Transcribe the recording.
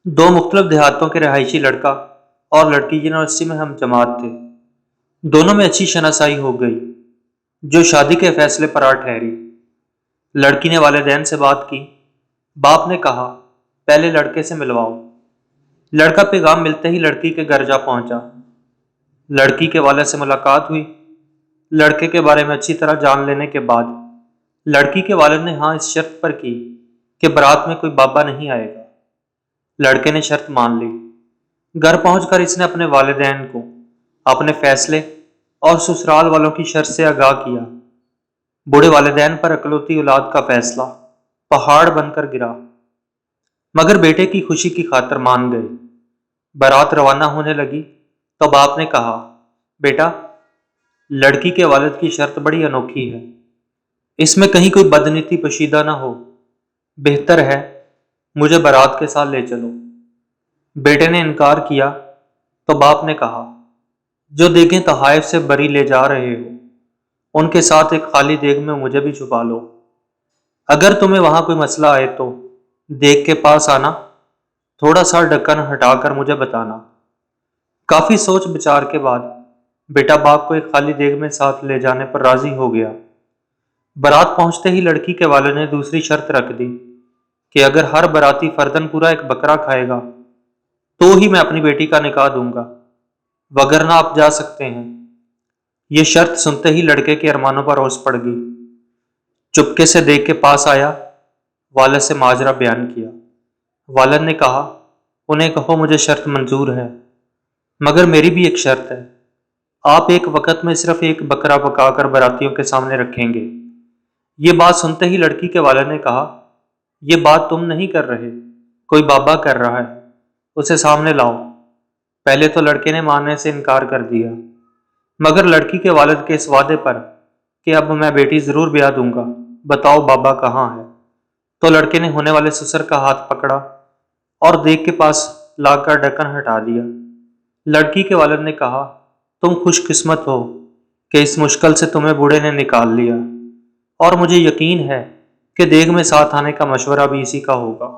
دو مختلف دیہاتوں کے رہائشی لڑکا اور لڑکی یونیورسٹی میں ہم جماعت تھے۔ دونوں میں اچھی شناسائی ہو گئی جو شادی کے فیصلے پر آ ٹھہری۔ لڑکی نے والدین سے بات کی۔ باپ نے کہا پہلے لڑکے سے ملواؤ۔ لڑکا پیغام ملتے ہی لڑکی کے گھر جا پہنچا۔ لڑکی کے والد سے ملاقات ہوئی۔ لڑکے کے بارے میں اچھی طرح جان لینے کے بعد لڑکی کے والد نے ہاں اس شرط پر کی کہ بارات میں کوئی بابا نہیں آئے گا۔ لڑکے نے شرط مان لی۔ گھر پہنچ کر اس نے اپنے والدین کو اپنے فیصلے اور سسرال والوں کی شرط سے آگاہ کیا۔ بوڑھے والدین پر اکلوتی اولاد کا فیصلہ پہاڑ بن کر گرا، مگر بیٹے کی خوشی کی خاطر مان گئے۔ بارات روانہ ہونے لگی تو باپ نے کہا بیٹا، لڑکی کے والد کی شرط بڑی انوکھی ہے، اس میں کہیں کوئی بدنیتی پوشیدہ نہ ہو، بہتر ہے مجھے بارات کے ساتھ لے چلو۔ بیٹے نے انکار کیا تو باپ نے کہا جو دیگیں تحائف سے بری لے جا رہے ہو ان کے ساتھ ایک خالی دیگ میں مجھے بھی چھپا لو۔ اگر تمہیں وہاں کوئی مسئلہ آئے تو دیگ کے پاس آنا، تھوڑا سا ڈھکن ہٹا کر مجھے بتانا۔ کافی سوچ بچار کے بعد بیٹا باپ کو ایک خالی دیگ میں ساتھ لے جانے پر راضی ہو گیا۔ بارات پہنچتے ہی لڑکی کے والد نے دوسری شرط رکھ دی کہ اگر ہر باراتی فردن پورا ایک بکرا کھائے گا تو ہی میں اپنی بیٹی کا نکاح دوں گا، وگرنہ آپ جا سکتے ہیں۔ یہ شرط سنتے ہی لڑکے کے ارمانوں پر اوس پڑ گئی۔ چپکے سے دیگ کے پاس آیا، والد سے ماجرا بیان کیا۔ والد نے کہا انہیں کہو مجھے شرط منظور ہے، مگر میری بھی ایک شرط ہے، آپ ایک وقت میں صرف ایک بکرا پکا کر براتیوں کے سامنے رکھیں گے۔ یہ بات سنتے ہی لڑکی کے والد نے کہا یہ بات تم نہیں کر رہے، کوئی بابا کر رہا ہے، اسے سامنے لاؤ۔ پہلے تو لڑکے نے ماننے سے انکار کر دیا، مگر لڑکی کے والد کے اس وعدے پر کہ اب میں بیٹی ضرور بیاہ دوں گا، بتاؤ بابا کہاں ہے، تو لڑکے نے ہونے والے سسر کا ہاتھ پکڑا اور دیگ کے پاس لا کر ڈھکن ہٹا دیا۔ لڑکی کے والد نے کہا تم خوش قسمت ہو کہ اس مشکل سے تمہیں بوڑھے نے نکال لیا، اور مجھے یقین ہے کہ دیگ میں ساتھ آنے کا مشورہ بھی اسی کا ہوگا۔